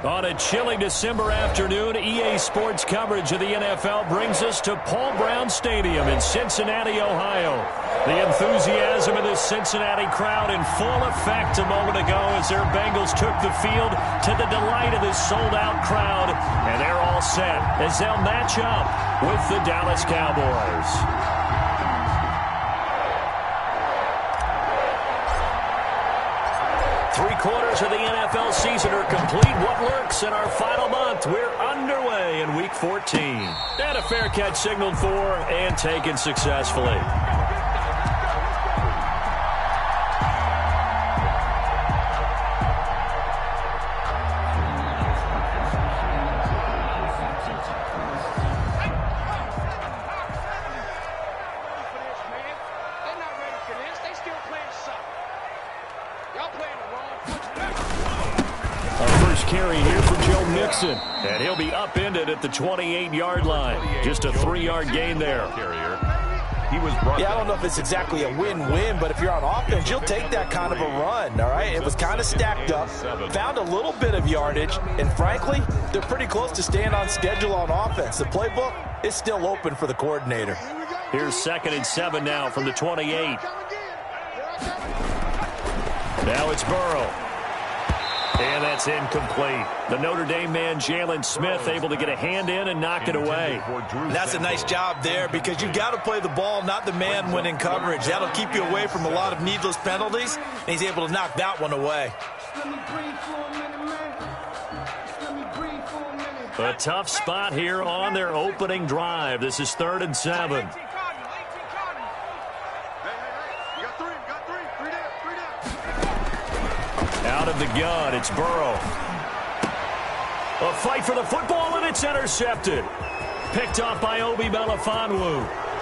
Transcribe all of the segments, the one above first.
On a chilly December afternoon, EA Sports coverage of the NFL brings us to Paul Brown Stadium in Cincinnati, Ohio. The enthusiasm of this Cincinnati crowd in full effect a moment ago as their Bengals took the field to the delight of this sold-out crowd. And they're all set as they'll match up with the Dallas Cowboys. Three-quarters of the NFL season are complete. What lurks in our final month? We're underway in Week 14. And a fair catch signaled for and taken successfully. And he'll be upended at the 28-yard line. Just a 3-yard gain there. I don't know if it's exactly a win-win, but if you're on offense, you'll take that kind of a run, all right? It was kind of stacked up, found a little bit of yardage, and frankly, they're pretty close to staying on schedule on offense. The playbook is still open for the coordinator. Here's 2nd and 7 now from the 28. Now it's Burrow. And that's incomplete. The Notre Dame man, Jalen Smith, able to get a hand in and knock it away. That's a nice job there because you've got to play the ball, not the man when in coverage. That'll keep you away from a lot of needless penalties, and he's able to knock that one away. A tough spot here on their opening drive. This is 3rd and 7. Out of the gun, it's Burrow. A fight for the football, and it's intercepted. Picked off by Obi Melifonwu.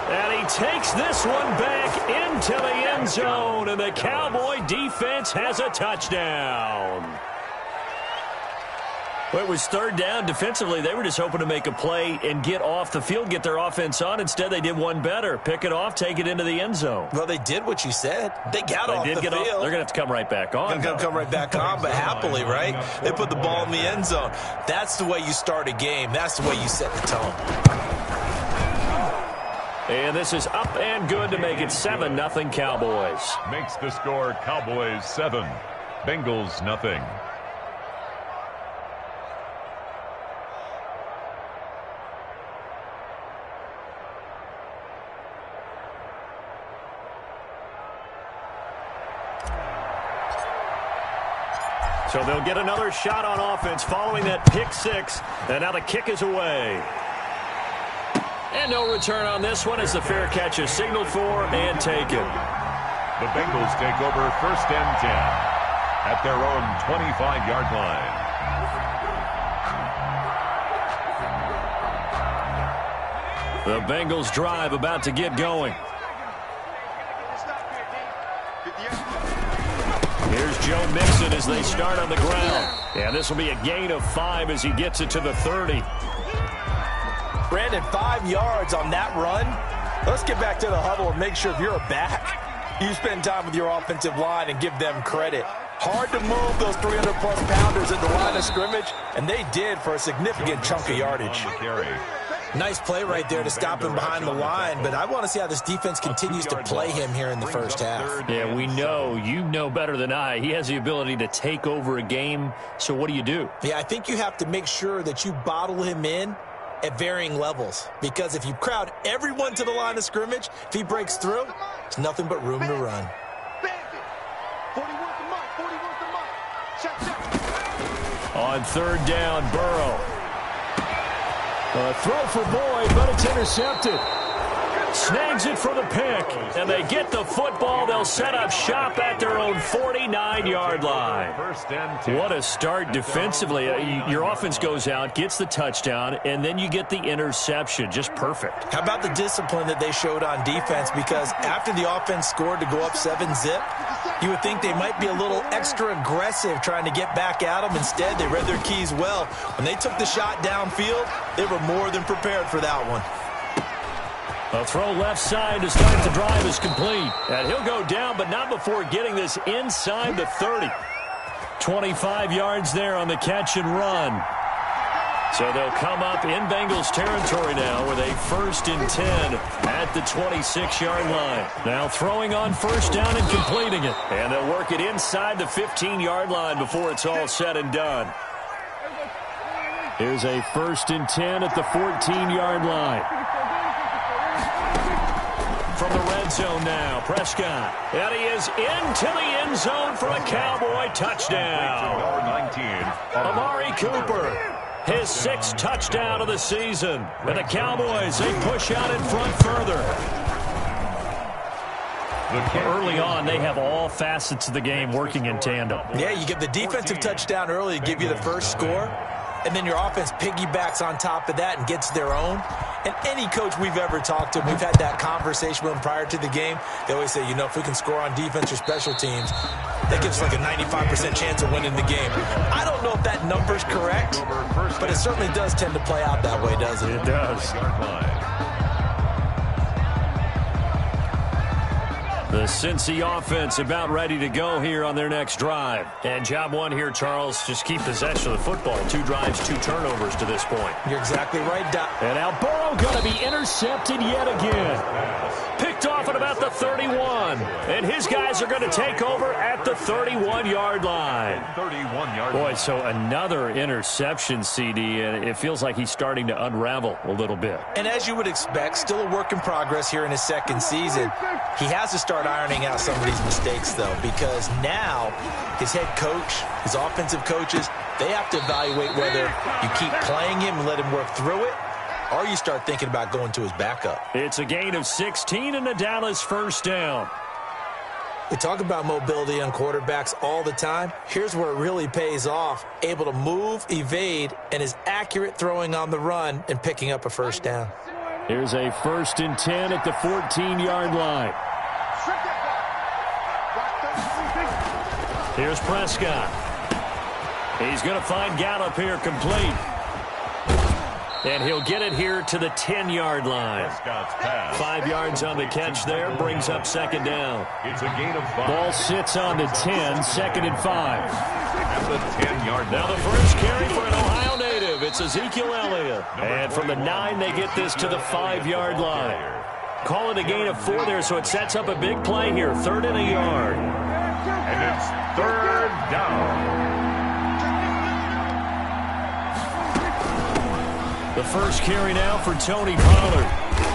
And he takes this one back into the end zone, and the Cowboy defense has a touchdown. Well, it was 3rd down. Defensively, they were just hoping to make a play and get off the field, get their offense on. Instead, they did one better. Pick it off, take it into the end zone. Well, they did what you said. They got off the field. They're going to have to come right back on. They're going to come right back on, but happily, right? They put the ball in the end zone. That's the way you start a game. That's the way you set the tone. And this is up and good to make it 7-0 Cowboys. Makes the score Cowboys 7, Bengals nothing. So they'll get another shot on offense following that pick 6. And now the kick is away. And no return on this one as the fair catch is signaled for and taken. The Bengals take over 1st and 10 at their own 25-yard line. The Bengals drive about to get going. Here's Joe Mixon as they start on the ground. And this will be a gain of 5 as he gets it to the 30. Brandon, 5 yards on that run. Let's get back to the huddle and make sure if you're a back, you spend time with your offensive line and give them credit. Hard to move those 300-plus pounders at the line of scrimmage, and they did for a significant chunk of yardage. Nice play right there to stop him behind the line, but I want to see how this defense continues to play him here in the first half. Yeah, we know. You know better than I. He has the ability to take over a game, so what do you do? Yeah, I think you have to make sure that you bottle him in at varying levels, because if you crowd everyone to the line of scrimmage, if he breaks through, it's nothing but room to run. On 3rd down, Burrow. A throw for Boyd, but it's intercepted. Snags it for the pick, and they get the football. They'll set up shop at their own 49-yard line. What a start defensively. Your offense goes out, gets the touchdown, and then you get the interception. Just perfect. How about the discipline that they showed on defense? Because after the offense scored to go up 7-zip, you would think they might be a little extra aggressive trying to get back at them. Instead, they read their keys well. When they took the shot downfield, they were more than prepared for that one. A throw left side to start the drive is complete. And he'll go down, but not before getting this inside the 30. 25 yards there on the catch and run. So they'll come up in Bengals territory now with a 1st and 10 at the 26-yard line. Now throwing on first down and completing it. And they'll work it inside the 15-yard line before it's all said and done. Here's a 1st and 10 at the 14-yard line. From the red zone now, Prescott. And he is into the end zone for a Cowboy touchdown. Amari Cooper. His 6th touchdown of the season. And the Cowboys, they push out in front further. Early on, they have all facets of the game working in tandem. Yeah, you get the defensive touchdown early to give you the first score. And then your offense piggybacks on top of that and gets their own. And any coach we've ever talked to, we've had that conversation with them prior to the game. They always say, you know, if we can score on defense or special teams, that gives us like a 95% chance of winning the game. I don't know if that number's correct, but it certainly does tend to play out that way, doesn't it? It does. The Cincy offense about ready to go here on their next drive. And job one here, Charles, just keep possession of the football. 2 drives, 2 turnovers to this point. You're exactly right, Doc. And now Burrow going to be intercepted yet again. Picked off at about the 31. And his guys are going to take over at the 31-yard line. 31-yard Boy, so another interception, CD, and it feels like he's starting to unravel a little bit. And as you would expect, still a work in progress here in his 2nd season. He has to start ironing out some of these mistakes, though, because now his head coach, his offensive coaches, they have to evaluate whether you keep playing him and let him work through it, or you start thinking about going to his backup. It's a gain of 16 and a Dallas 1st down. We talk about mobility on quarterbacks all the time. Here's where it really pays off. Able to move, evade, and is accurate throwing on the run and picking up a 1st down. Here's a 1st and 10 at the 14-yard line. Here's Prescott. He's going to find Gallup here complete. And he'll get it here to the 10-yard line. 5 yards on the catch there, brings up 2nd down. It's a gain of 5. Ball sits on the 10, 2nd and 5. At the 10-yard line. Now the first carry for an Ohio native. It's Ezekiel Elliott. And from the 9, they get this to the 5-yard line. Call it a gain of 4 there, so it sets up a big play here. 3rd and a yard. And it's 3rd down. The first carry now for Tony Pollard.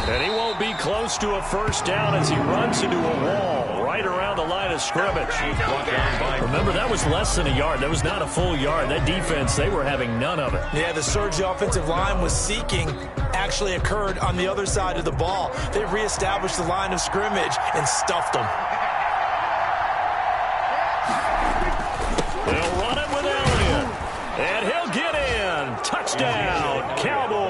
And he won't be close to a 1st down as he runs into a wall right around the line of scrimmage. Remember, that was less than a yard. That was not a full yard. That defense, they were having none of it. Yeah, the surge the offensive line was seeking actually occurred on the other side of the ball. They reestablished the line of scrimmage and stuffed them. They'll run it with Elliott. And he'll get in. Touchdown, Cowboys.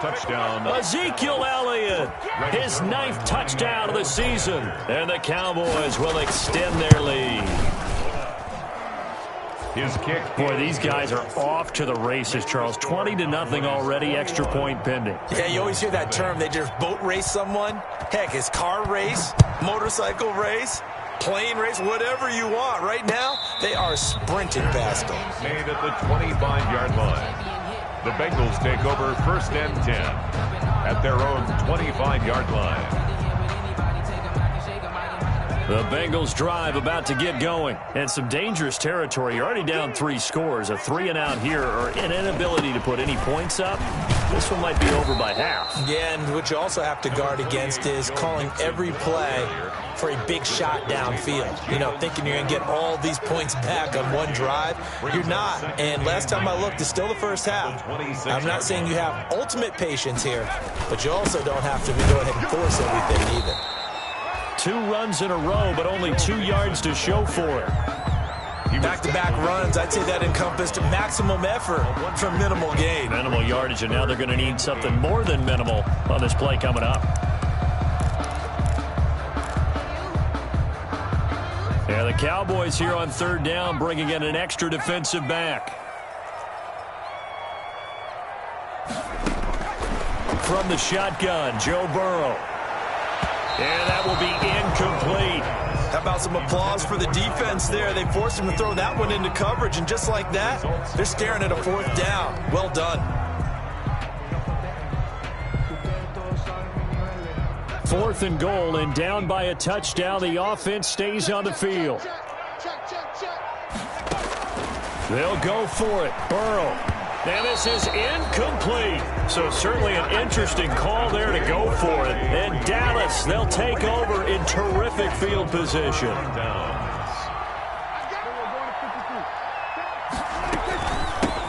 Touchdown. Ezekiel Elliott, his 9th touchdown of the season. And the Cowboys will extend their lead. His kick. Boy, these guys are off to the races, Charles. 20-0 already, extra point pending. Yeah, you always hear that term. They just boat race someone. Heck, it's car race, motorcycle race, plane race, whatever you want. Right now, they are sprinting past them. Made at the 25-yard line. The Bengals take over 1st and 10 at their own 25-yard line. The Bengals drive about to get going. And some dangerous territory. You're already down 3 scores. A 3-and-out here or an inability to put any points up. This one might be over by half. Yeah, and what you also have to guard against is calling every play for a big shot downfield. You know, thinking you're going to get all these points back on one drive. You're not. And last time I looked, it's still the first half. I'm not saying you have ultimate patience here, but you also don't have to go ahead and force everything either. 2 runs in a row, but only 2 yards to show for it. Back-to-back runs, I'd say that encompassed maximum effort for minimal gain. Minimal yardage, and now they're going to need something more than minimal on this play coming up. Yeah, the Cowboys here on 3rd down, bringing in an extra defensive back. From the shotgun, Joe Burrow. And that will be incomplete. How about some applause for the defense there? They forced him to throw that one into coverage, and just like that, they're staring at a 4th down. Well done. 4th and goal, and down by a touchdown. The offense stays on the field. They'll go for it. Burrow. And this is incomplete. So certainly an interesting call there to go for it. And Dallas, they'll take over in terrific field position.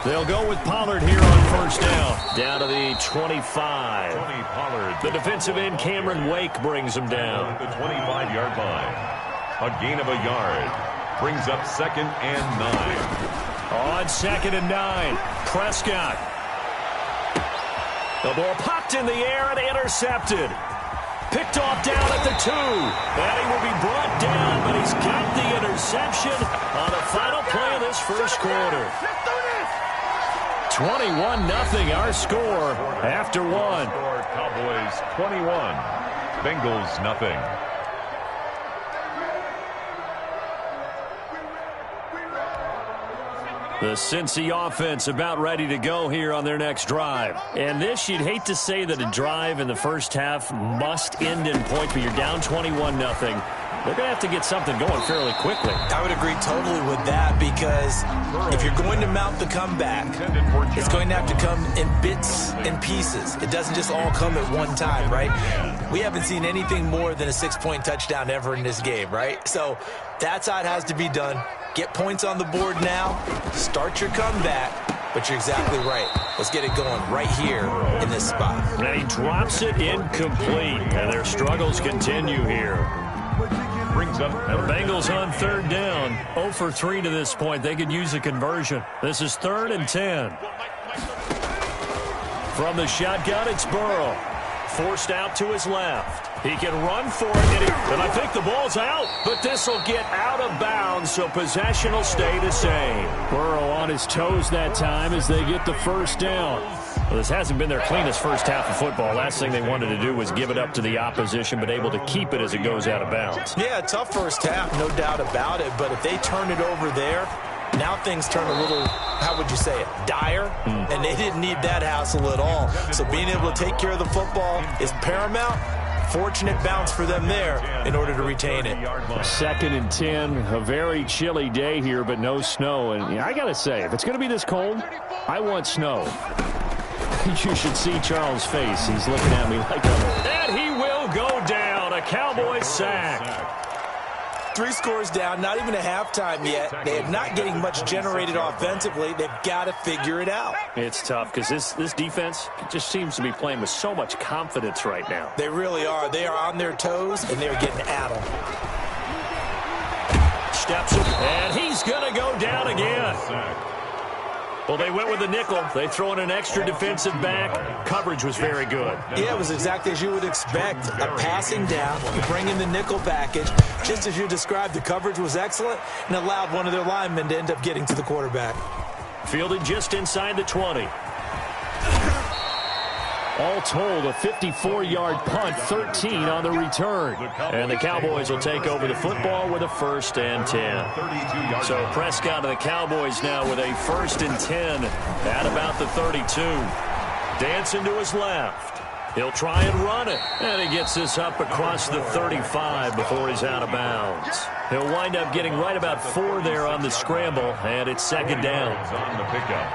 They'll go with Pollard here on 1st down. Down to the 25. The defensive end, Cameron Wake, brings him down. At the 25-yard line. A gain of a yard. Brings up 2nd and 9. On 2nd and 9, Prescott. The ball popped in the air and intercepted. Picked off down at the 2. And he will be brought down, but he's got the interception on the final play of this first quarter. 21-0 our score after 1. Cowboys 21, Bengals nothing. The Cincy offense about ready to go here on their next drive. And this, you'd hate to say that a drive in the first half must end in points, but you're down 21-0. They're going to have to get something going fairly quickly. I would agree totally with that, because if you're going to mount the comeback, it's going to have to come in bits and pieces. It doesn't just all come at one time, right? We haven't seen anything more than a 6-point touchdown ever in this game, right? So that's how it has to be done. Get points on the board now. Start your comeback. But you're exactly right. Let's get it going right here in this spot. And he drops it incomplete. And their struggles continue here. Brings up the Bengals on 3rd down. 0 for 3 to this point. They could use a conversion. This is 3rd and 10. From the shotgun, it's Burrow. Forced out to his left. He can run for it, and I think the ball's out. But this will get out of bounds, so possession will stay the same. Burrow on his toes that time as they get the 1st down. Well, this hasn't been their cleanest first half of football. Last thing they wanted to do was give it up to the opposition, but able to keep it as it goes out of bounds. Yeah, tough first half, no doubt about it. But if they turn it over there, now things turn a little, how would you say it, dire? And they didn't need that hassle at all. So being able to take care of the football is paramount. Fortunate bounce for them there in order to retain it. 2nd and 10, a very chilly day here, but no snow. And I got to say, if it's going to be this cold, I want snow. You should see Charles' face. He's looking at me like and he will go down. A Cowboys sack. 3 scores down, not even a halftime yet. They are not getting much generated offensively. They've got to figure it out. It's tough because this defense just seems to be playing with so much confidence right now. They really are. They are on their toes, and they're getting at them. Steps it, and he's going to go down again. Well, they went with the nickel. They throw in an extra defensive back. Coverage was very good. Yeah, it was exactly as you would expect. A passing down, you bring in the nickel package. Just as you described, the coverage was excellent and allowed one of their linemen to end up getting to the quarterback. Fielded just inside the 20. All told, a 54-yard punt, 13 on the return. And the Cowboys will take over the football with a 1st and 10. So Prescott and the Cowboys now with a 1st and 10 at about the 32. Dancing to his left. He'll try and run it. And he gets this up across the 35 before he's out of bounds. He'll wind up getting right about 4 there on the scramble, and it's 2nd down. On the pickup.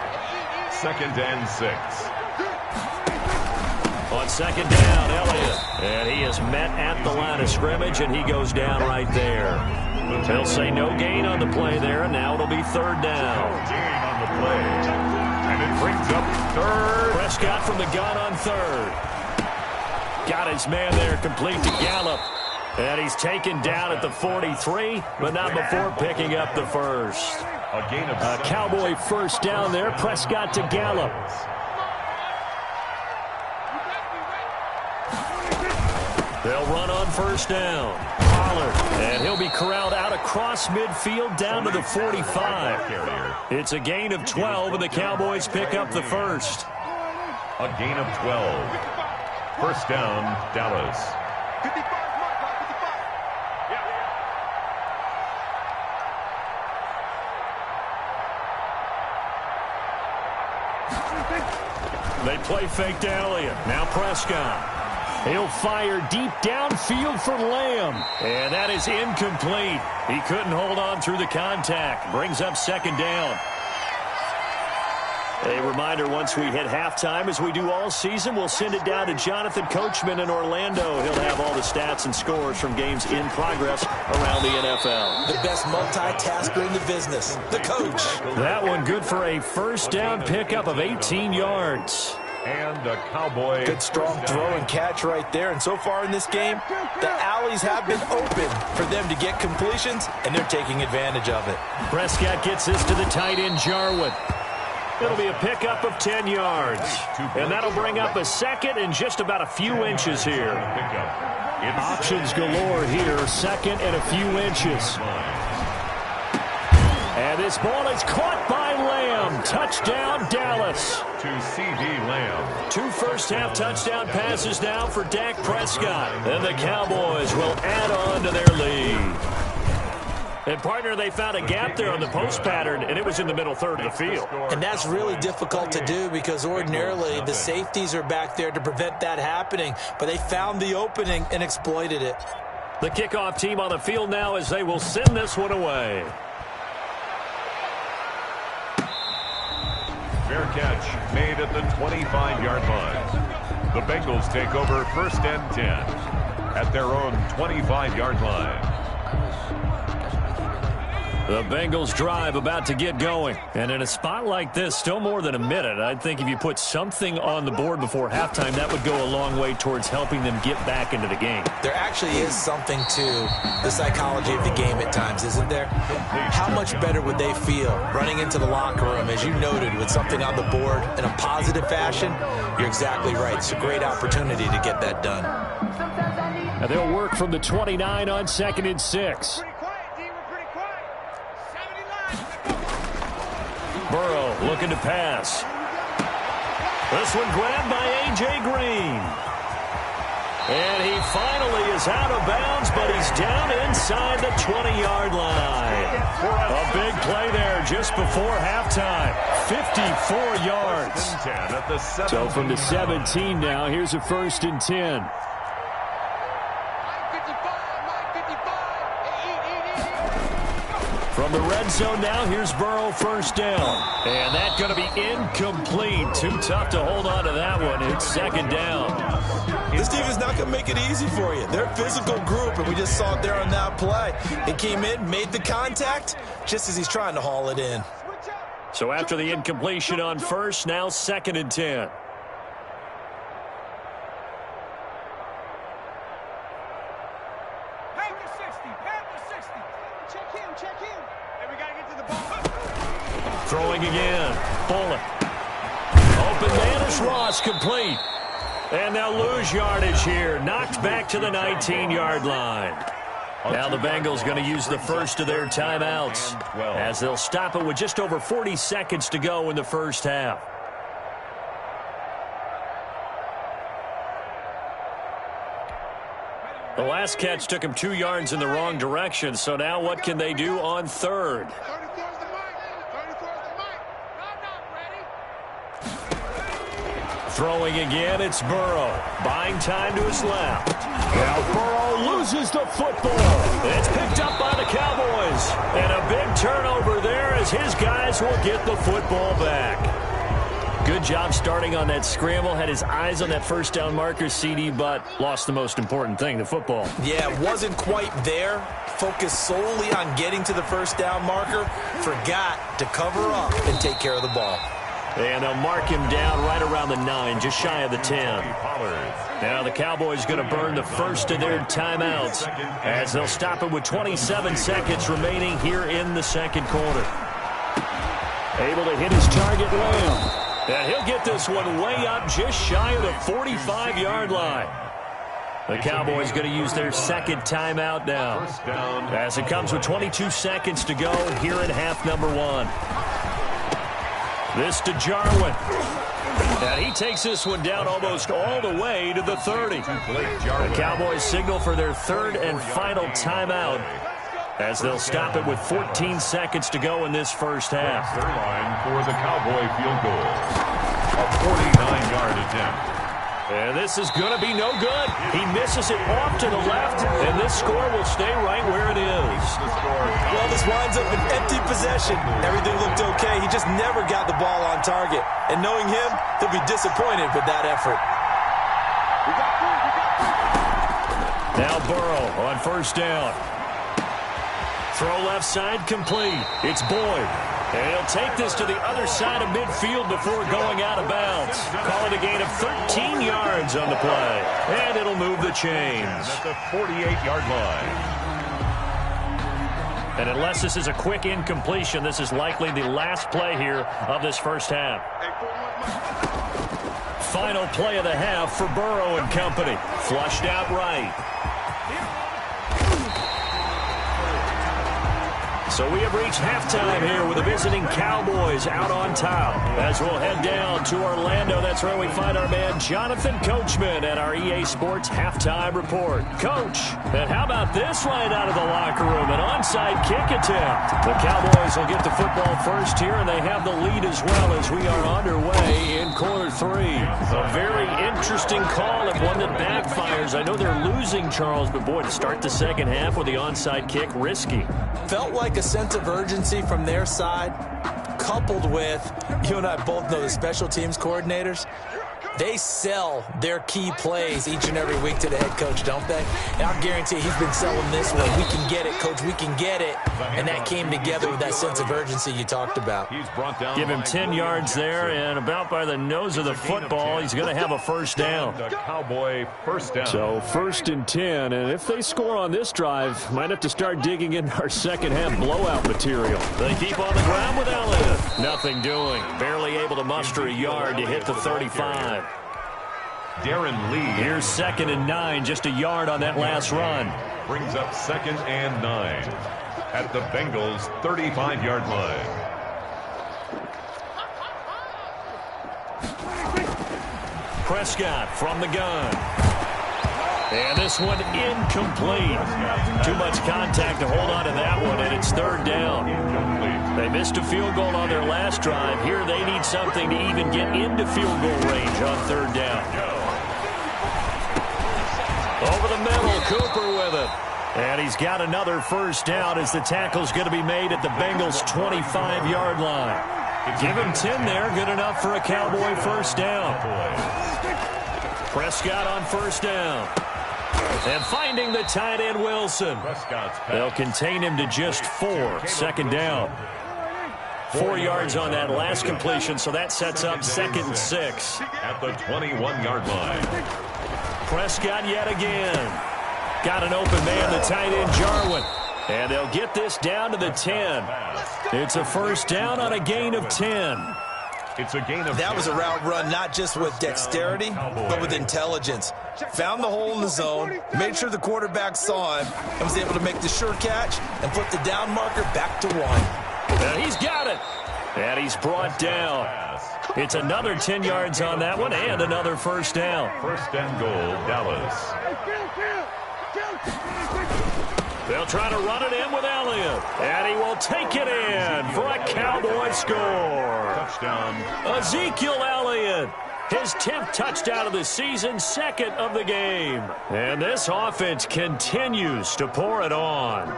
2nd and 6. On 2nd down, Elliott. And he is met at the line of scrimmage, and he goes down right there. They'll say no gain on the play there, and now it'll be 3rd down. No gain on the play. And it brings up 3rd. Prescott from the gun on 3rd. Got his man there complete to Gallup. And he's taken down at the 43, but not before picking up the 1st. A gain of a Cowboy 1st down there. Prescott to Gallup. They'll run on 1st down. Pollard, and he'll be corralled out across midfield down to the 45. It's a gain of 12, and the Cowboys pick up the 1st. A gain of 12. 1st down, Dallas. They play fake to Elliott. Now Prescott. He'll fire deep downfield for Lamb. And that is incomplete. He couldn't hold on through the contact. Brings up second down. A reminder, once we hit halftime, as we do all season, we'll send it down to Jonathan Coachman in Orlando. He'll have all the stats and scores from games in progress around the NFL. The best multitasker in the business, the coach. That one good for a first down pickup of 18 yards. And a Cowboy. Good strong throw and catch right there. And so far in this game, the alleys have been open for them to get completions, and they're taking advantage of it. Prescott gets this to the tight end, Jarwin. It'll be a pickup of 10 yards. And that'll bring up a second and just about a few inches here. Options galore here. Second and a few inches. And this ball is caught by Lamb. Touchdown, Dallas. To C.D. Lamb. 2 first-half touchdown passes now for Dak Prescott. And the Cowboys will add on to their lead. And, partner, they found a gap there on the post pattern, and it was in the middle third of the field. And that's really difficult to do because ordinarily the safeties are back there to prevent that happening. But they found the opening and exploited it. The kickoff team on the field now as they will send this one away. Fair catch made at the 25-yard line. The Bengals take over first and 10 at their own 25-yard line. The Bengals drive about to get going. And in a spot like this, still more than a minute, I think if you put something on the board before halftime, that would go a long way towards helping them get back into the game. There actually is something to the psychology of the game at times, isn't there? How much better would they feel running into the locker room, as you noted, with something on the board in a positive fashion? You're exactly right. It's a great opportunity to get that done. And they'll work from the 29 on 2nd and 6. Burrow looking to pass. This one grabbed by A.J. Green. And he finally is out of bounds, but he's down inside the 20-yard line. A big play there just before halftime. 54 yards. So from the 17 now, here's a 1st and 10. From the red zone now, here's Burrow, 1st down. And that's going to be incomplete. Too tough to hold on to that one. It's 2nd down. This team is not going to make it easy for you. They're a physical group, and we just saw it there on that play. He came in, made the contact, just as he's trying to haul it in. So after the incompletion on 1st, now 2nd and 10. Throwing again. Bullock. Open man is Ross, complete. And they'll lose yardage here. Knocked back to the 19-yard line. Now the Bengals going to use the first of their timeouts as they'll stop it with just over 40 seconds to go in the first half. The last catch took him 2 yards in the wrong direction, so now what can they do on 3rd? Throwing again, it's Burrow. Buying time to his left. Now Burrow loses the football. It's picked up by the Cowboys. And a big turnover there as his guys will get the football back. Good job starting on that scramble. Had his eyes on that 1st down marker, CD, but lost the most important thing, the football. Yeah, wasn't quite there. Focused solely on getting to the 1st down marker. Forgot to cover up and take care of the ball. And they'll mark him down right around the 9, just shy of the 10. Now the Cowboys going to burn the first of their timeouts as they'll stop it with 27 seconds remaining here in the 2nd quarter. Able to hit his target, Lamb. And he'll get this one way up just shy of the 45-yard line. The Cowboys going to use their 2nd timeout now as it comes with 22 seconds to go here in half number 1. This to Jarwin. And he takes this one down almost all the way to the 30. The Cowboys signal for their 3rd and final timeout as they'll stop it with 14 seconds to go in this first half. Third line for the Cowboy field goal. A 49-yard attempt. And this is going to be no good. He misses it off to the left, and this score will stay right where it is. Well, this winds up an empty possession. Everything looked okay. He just never got the ball on target. And knowing him, he'll be disappointed with that effort. Now Burrow on first down. Throw left side complete. It's Boyd. And he'll take this to the other side of midfield before going out of bounds. Call it a gain of 13 yards on the play. And it'll move the chains. At the 48-yard line. And unless this is a quick incompletion, this is likely the last play here of this first half. Final play of the half for Burrow and company. Flushed out right. So we have reached halftime here with the visiting Cowboys out on top. As we'll head down to Orlando, that's where we find our man Jonathan Coachman at our EA Sports Halftime Report. Coach, and how about this right out of the locker room? An onside kick attempt. The Cowboys will get the football first here, and they have the lead as well as we are underway in quarter three. A very interesting call and one that backfires. I know they're losing, Charles, but boy, to start the second half with the onside kick, risky. Felt like a sense of urgency from their side, coupled with, you and I both know the special teams coordinators, they sell their key plays each and every week to the head coach, don't they? And I guarantee he's been selling this one. We can get it, coach. We can get it. And that came together with that sense of urgency you talked about. Give him 10 yards there, and about by the nose of the football, he's going to have a first down. Cowboy first down. So first and 10, and if they score on this drive, might have to start digging in our second half blowout material. They keep on the ground with Elliott. Nothing doing. Barely able to muster a yard to hit the 35. Darren Lee. Here's 2nd and 9, just a yard on that last run. Brings up 2nd and 9 at the Bengals' 35-yard line. Prescott from the gun. And this one incomplete. Too much contact to hold on to that one, and it's 3rd down. They missed a field goal on their last drive. Here they need something to even get into field goal range on 3rd down. Over the middle, Cooper with it. And he's got another first down as the tackle's going to be made at the Bengals' 25-yard line. Give him 10 there, good enough for a Cowboy first down. Prescott on first down. And finding the tight end, Wilson. They'll contain him to just 4. 2nd down. 4 yards on that last completion, so that sets up 2nd and 6. At the 21-yard line. Prescott yet again. Got an open man, the tight end, Jarwin. And they'll get this down to the 10. It's a first down on a gain of 10. It's a gain of 10. That was a route run not just with dexterity, but with intelligence. Found the hole in the zone, made sure the quarterback saw him, and was able to make the sure catch and put the down marker back to 1. And he's got it. And he's brought down. It's another 10 yards on that one and another first down. 1st and goal, Dallas. They'll try to run it in with Elliott. And he will take it in for a Cowboy score. Touchdown. Ezekiel Elliott. His 10th touchdown of the season, 2nd of the game. And this offense continues to pour it on.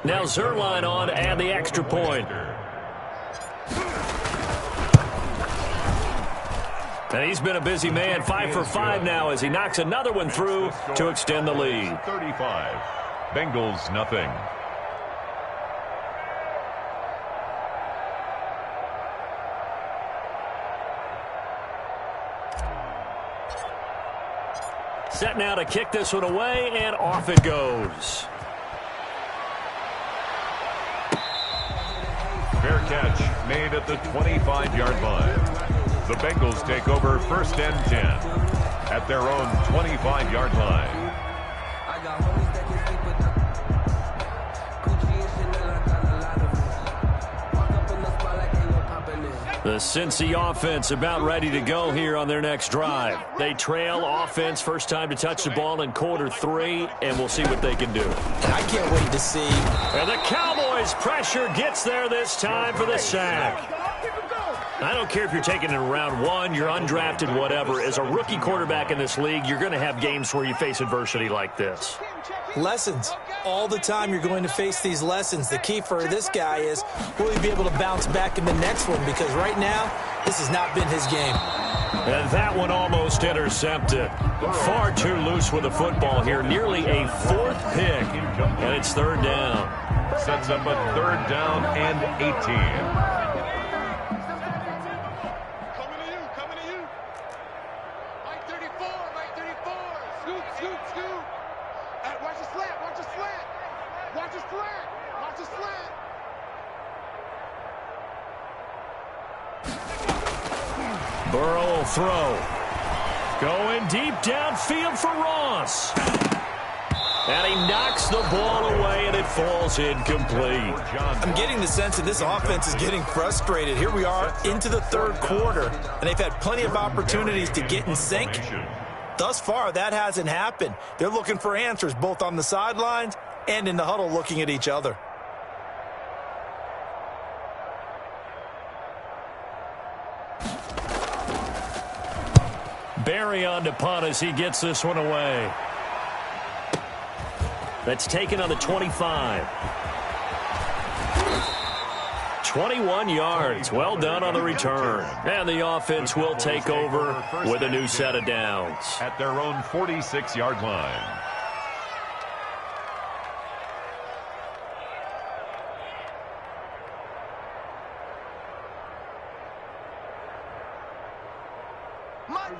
Now Zerline on to add the extra point. And he's been a busy man, 5 for 5 now as he knocks another one through to extend the lead. 35. Bengals nothing. Set now to kick this one away, and off it goes. Fair catch made at the 25-yard line. The Bengals take over 1st and 10 at their own 25-yard line. The Cincy offense about ready to go here on their next drive. They trail offense, first time to touch the ball in quarter 3, and we'll see what they can do. I can't wait to see. And the Cowboys' pressure gets there this time for the sack. I don't care if you're taking it in round 1, you're undrafted, whatever. As a rookie quarterback in this league, you're going to have games where you face adversity like this. Lessons. All the time you're going to face these lessons. The key for this guy is, will he be able to bounce back in the next one? Because right now, this has not been his game. And that one almost intercepted. Far too loose with the football here. Nearly a 4th pick. And it's 3rd down. Sets up a 3rd down and 18. Burrow will throw. Going deep downfield for Ross. And he knocks the ball away, and it falls incomplete. I'm getting the sense that this offense is getting frustrated. Here we are into the 3rd quarter, and they've had plenty of opportunities to get in sync. Thus far, that hasn't happened. They're looking for answers both on the sidelines and in the huddle looking at each other. Barry on to punt as he gets this one away. That's taken on the 25. 21 yards. Well done on the return. And the offense will take over with a new set of downs. At their own 46-yard line.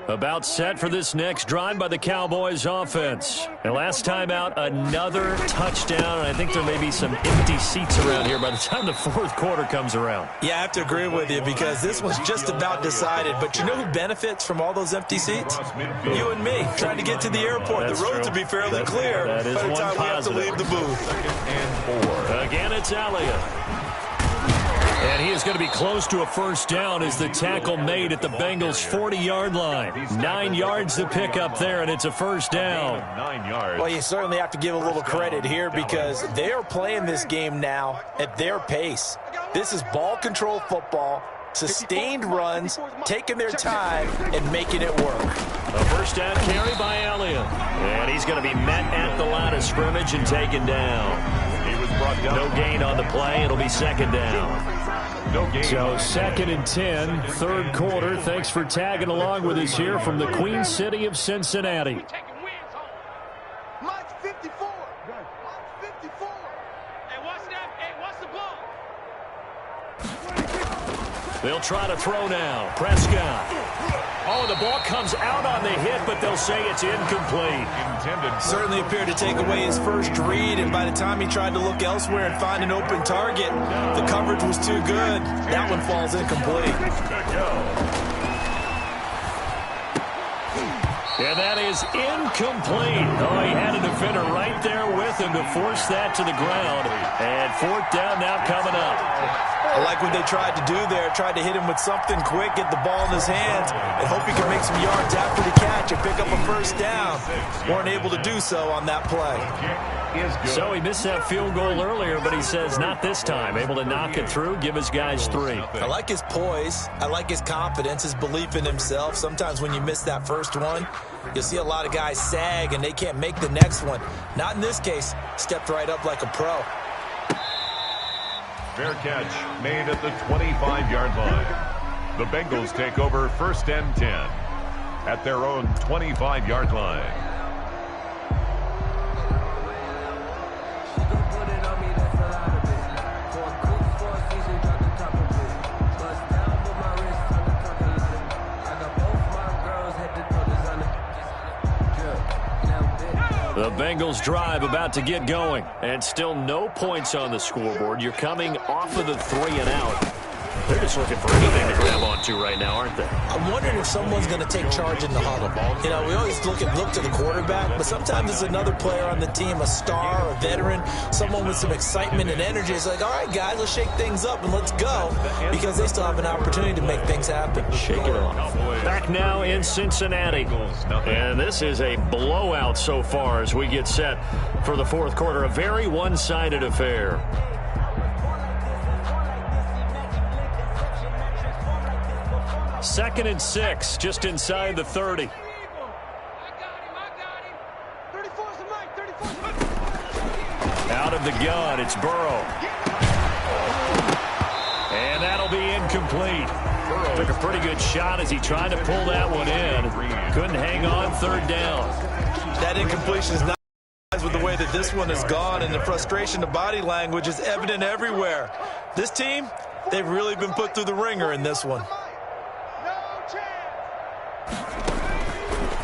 About set for this next drive by the Cowboys offense. And last time out, another touchdown. And I think there may be some empty seats around here by the time the 4th quarter comes around. Yeah, I have to agree with you because this one's just about decided. But you know who benefits from all those empty seats? You and me, trying to get to the airport. The roads will be fairly clear by the time we have to leave the booth. Again, it's Elliott. And he is going to be close to a 1st down as the tackle made at the Bengals' 40-yard line. 9 yards to pick up there, and it's a 1st down. 9 yards. Well, you certainly have to give a little credit here because they are playing this game now at their pace. This is ball control football, sustained runs, taking their time, and making it work. A 1st down carry by Elliott. And he's going to be met at the line of scrimmage and taken down. He was brought down. No gain on the play. It'll be 2nd down. No gain. So 2nd and 10, 3rd quarter. Thanks for tagging along with us here from the Queen City of Cincinnati. Mike's 54. Mike's 54. Hey, watch that. Hey, watch the ball. They'll try to throw now. Prescott. Oh, the ball comes out on the hit, but they'll say it's incomplete. Certainly appeared to take away his first read, and by the time he tried to look elsewhere and find an open target, the coverage was too good. That one falls incomplete. And that is incomplete. Oh, he had a defender right there with him to force that to the ground. And 4th down now coming up. I like what they tried to do there, tried to hit him with something quick, get the ball in his hands, and hope he can make some yards after the catch and pick up a 1st down. Weren't able to do so on that play. So he missed that field goal earlier, but he says not this time. Able to knock it through, give his guys 3. I like his poise. I like his confidence, his belief in himself. Sometimes when you miss that first one, you'll see a lot of guys sag and they can't make the next one. Not in this case. Stepped right up like a pro. Fair catch made at the 25-yard line. The Bengals take over 1st and 10 at their own 25-yard line. The Bengals drive about to get going, and still no points on the scoreboard. You're coming off of the 3 and out. They're just looking for anything to grab onto right now, aren't they? I'm wondering if someone's going to take charge in the huddle. You know, we always look to the quarterback, but sometimes it's another player on the team, a star, a veteran, someone with some excitement and energy. It's like, all right, guys, let's shake things up and let's go, because they still have an opportunity to make things happen. Shake it off. Back now in Cincinnati. And this is a blowout so far as we get set for the fourth quarter. A very one-sided affair. Second and 6, just inside the 30. I got him. 34's the mic. 34's the mic. Out of the gun, it's Burrow. And that'll be incomplete. Took a pretty good shot as he tried to pull that one in. Couldn't hang on third down. That incompletion is not with the way that this one has gone, and the frustration, the body language is evident everywhere. This team, they've really been put through the ringer in this one.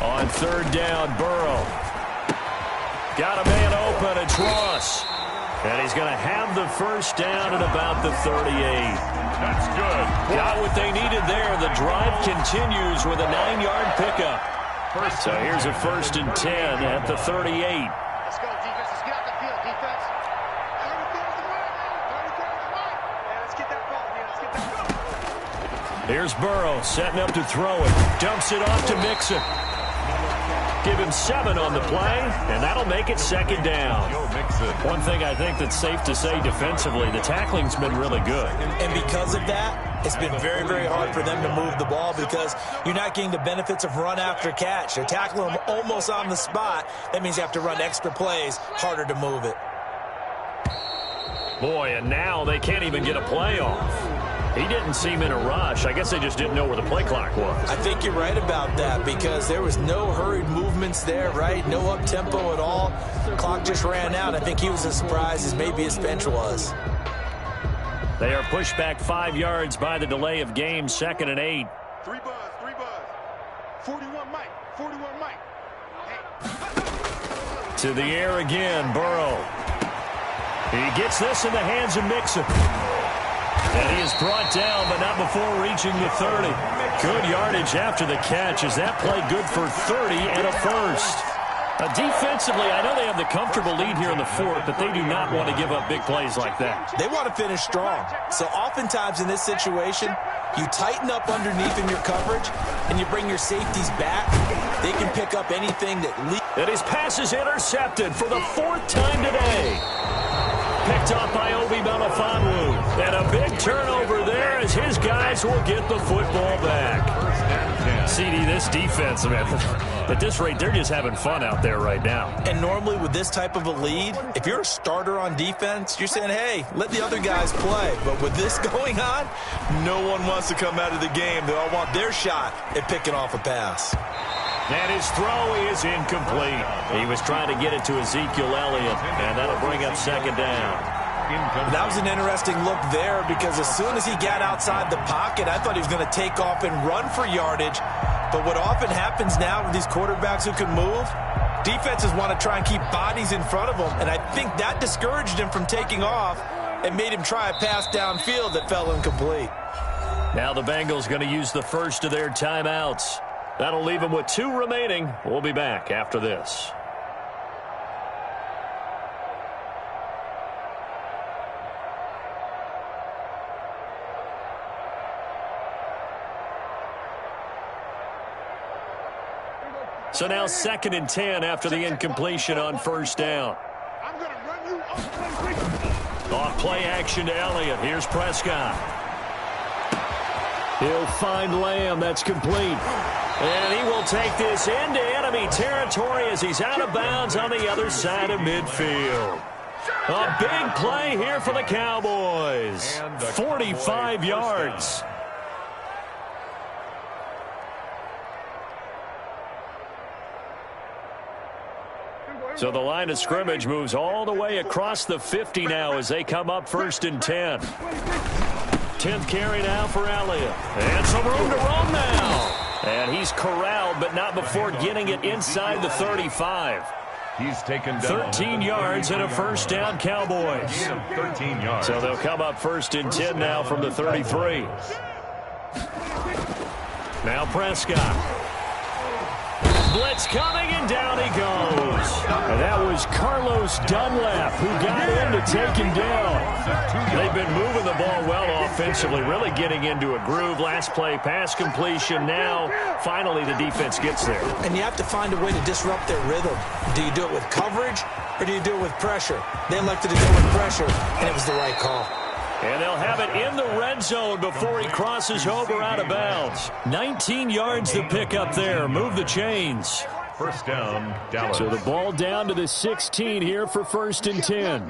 On third down, Burrow. Got a man open, it's Ross. And he's going to have the first down at about the 38. That's good. Got what they needed there. The drive continues with a 9-yard pickup. So here's a 1st and 10 at the 38. Let's go, defense. Let's get out the field, defense. Let's get that ball, man. Let's get that ball. Here's Burrow setting up to throw it. Dumps it off to Mixon. Give him 7 on the play, and that'll make it second down. One thing I think that's safe to say defensively, the tackling's been really good. And because of that, it's been very, very hard for them to move the ball because you're not getting the benefits of run after catch. They're tackling them almost on the spot. That means you have to run extra plays, harder to move it. Boy, and now they can't even get a play off. He didn't seem in a rush. I guess they just didn't know where the play clock was. I think you're right about that because there was no hurried movements there, right? No up-tempo at all. The clock just ran out. I think he was as surprised as maybe his bench was. They are pushed back 5 yards by the delay of game, 2nd and 8. 3 buzz. 41 Mike. 41 Mike. Hey. To the air again, Burrow. He gets this in the hands of Mixon. And he is brought down, but not before reaching the 30. Good yardage after the catch. Is that play good for 30 and a first? Defensively, I know they have the comfortable lead here in the fourth, but they do not want to give up big plays like that. They want to finish strong. So oftentimes in this situation, you tighten up underneath in your coverage, and you bring your safeties back. They can pick up anything that leads. And his pass is intercepted for the 4th time today. Picked off by Obi Melifonwu. And a big turnover there as his guys will get the football back. CD, this defense, man, at this rate, they're just having fun out there right now. And normally with this type of a lead, if you're a starter on defense, you're saying, hey, let the other guys play. But with this going on, no one wants to come out of the game. They all want their shot at picking off a pass. And his throw is incomplete. He was trying to get it to Ezekiel Elliott, and that'll bring up 2nd down. That was an interesting look there because as soon as he got outside the pocket, I thought he was going to take off and run for yardage. But what often happens now with these quarterbacks who can move, defenses want to try and keep bodies in front of them, and I think that discouraged him from taking off and made him try a pass downfield that fell incomplete. Now the Bengals going to use the first of their timeouts. That'll leave them with 2 remaining. We'll be back after this. So now 2nd and 10 after the incompletion on 1st down. I'm going to run you Off play action to Elliott. Here's Prescott. He'll find Lamb. That's complete. And he will take this into enemy territory as he's out of bounds on the other side of midfield. A big play here for the Cowboys. 45 yards. So the line of scrimmage moves all the way across the 50 now as they come up 1st and 10. 10th carry now for Elliott. And some room to roam now. And he's corralled, but not before getting it inside the 35. He's taken down 13 yards and a first down, Cowboys. 13 yards. So they'll come up first and 10 now from the 33. Now Prescott. Blitz coming, and down he goes. And that was Carlos Dunlap who got in to take him down. They've been moving the ball well offensively, really getting into a groove. Last play, pass completion. Now, finally, the defense gets there. And you have to find a way to disrupt their rhythm. Do you do it with coverage, or do you do it with pressure? They elected to do it with pressure, and it was the right call. And they'll have it in the red zone before he crosses over out of bounds. 19 yards to pick up there. Move the chains. First down, Dallas. So the ball down to the 16 here for first and 10.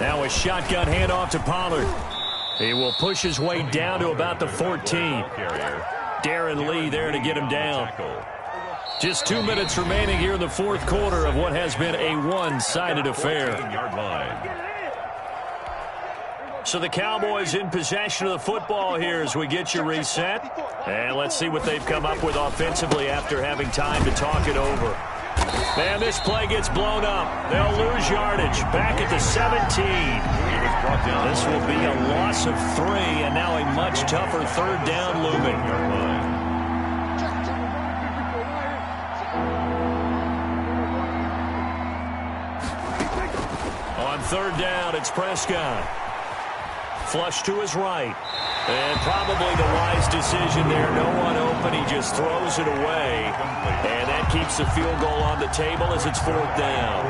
Now a shotgun handoff to Pollard. He will push his way down to about the 14. Darren Lee there to get him down. Just 2 minutes remaining here in the fourth quarter of what has been a one-sided affair. So the Cowboys in possession of the football here as we get you reset. And let's see what they've come up with offensively after having time to talk it over. Man, this play gets blown up. They'll lose yardage. Back at the 17. This will be a loss of 3, and now a much tougher third down looming. On third down, it's Prescott. Flush to his right. And probably the wise decision there. No one open. He just throws it away. And that keeps the field goal on the table as it's fourth down.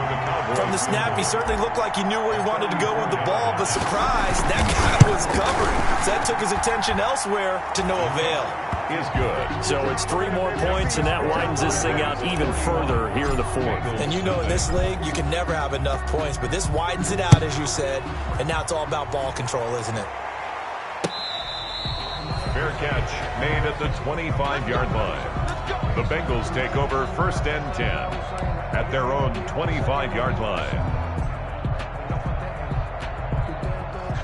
From the snap, he certainly looked like he knew where he wanted to go with the ball, but surprise, that guy was covered. So that took his attention elsewhere to no avail. Is good. So it's 3 more points, and that widens this thing out even further here in the fourth. And you know in this league, you can never have enough points, but this widens it out, as you said, and now it's all about ball control, isn't it? Fair catch made at the 25-yard line. The Bengals take over first and 10 at their own 25-yard line.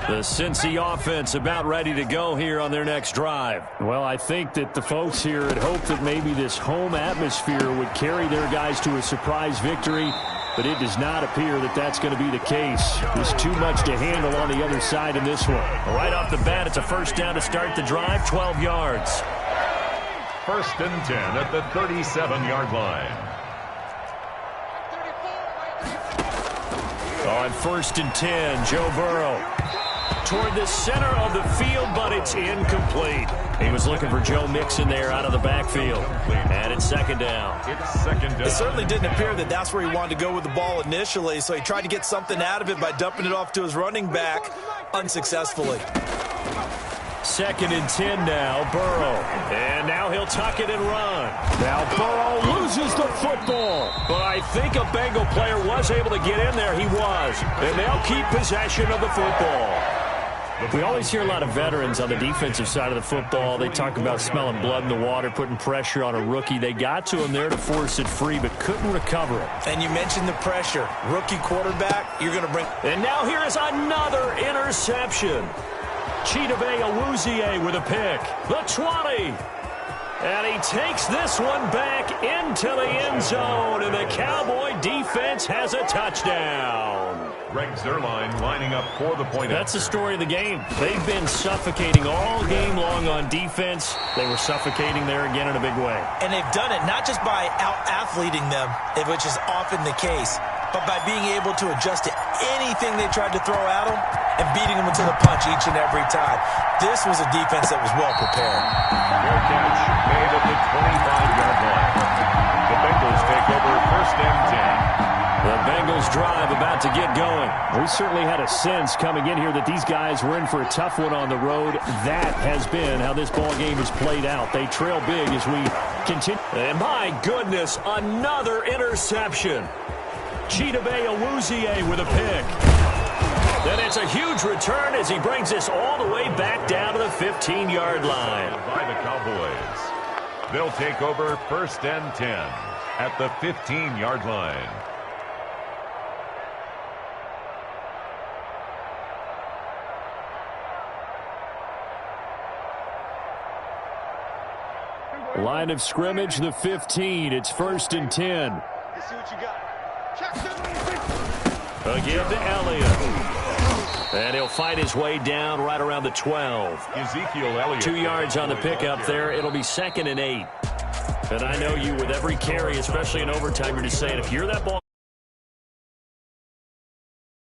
The Cincy offense about ready to go here on their next drive. Well, I think that the folks here had hoped that maybe this home atmosphere would carry their guys to a surprise victory, but it does not appear that that's going to be the case. There's too much to handle on the other side in this one. Right off the bat, it's a first down to start the drive, 12 yards. First and 10 at the 37-yard line. On first and 10, Joe Burrow toward the center of the field, but it's incomplete. He was looking for Joe Mixon there out of the backfield. And it's second down. It certainly didn't appear that that's where he wanted to go with the ball initially, so he tried to get something out of it by dumping it off to his running back unsuccessfully. Second and 10 now, Burrow. And now he'll tuck it and run. Now Burrow loses the football. But I think a Bengal player was able to get in there. He was. And they'll keep possession of the football. We always hear a lot of veterans on the defensive side of the football. They talk about smelling blood in the water, putting pressure on a rookie. They got to him there to force it free, but couldn't recover it. And you mentioned the pressure. Rookie quarterback, you're going to bring... And now here is another interception. Chidobe Awuzie with a pick. The 20. And he takes this one back into the end zone, and the Cowboy defense has a touchdown. Greg Zuerlein lining up for the point. That's the story of the game. They've been suffocating all game long on defense. They were suffocating there again in a big way. And they've done it not just by out-athleting them, which is often the case, but by being able to adjust to anything they tried to throw at them and beating them until the punch each and every time. This was a defense that was well prepared. Fair catch made at the 25-yard line. The Bengals take over first and 10. The Bengals drive about to get going. We certainly had a sense coming in here that these guys were in for a tough one on the road. That has been how this ball game has played out. They trail big as we continue. And my goodness, another interception. Chidobe Awuzie with a pick. Then it's a huge return as he brings this all the way back down to the 15-yard line. By the Cowboys. They'll take over first and 10 at the 15-yard line. Line of scrimmage, the 15. It's 1st and 10. Let's see what you got. Again to Elliott. And he'll fight his way down right around the 12. Ezekiel Elliott. 2 yards on the pickup there. It'll be 2nd and 8. And I know you with every carry, especially in overtime, you're just saying if you're that ball.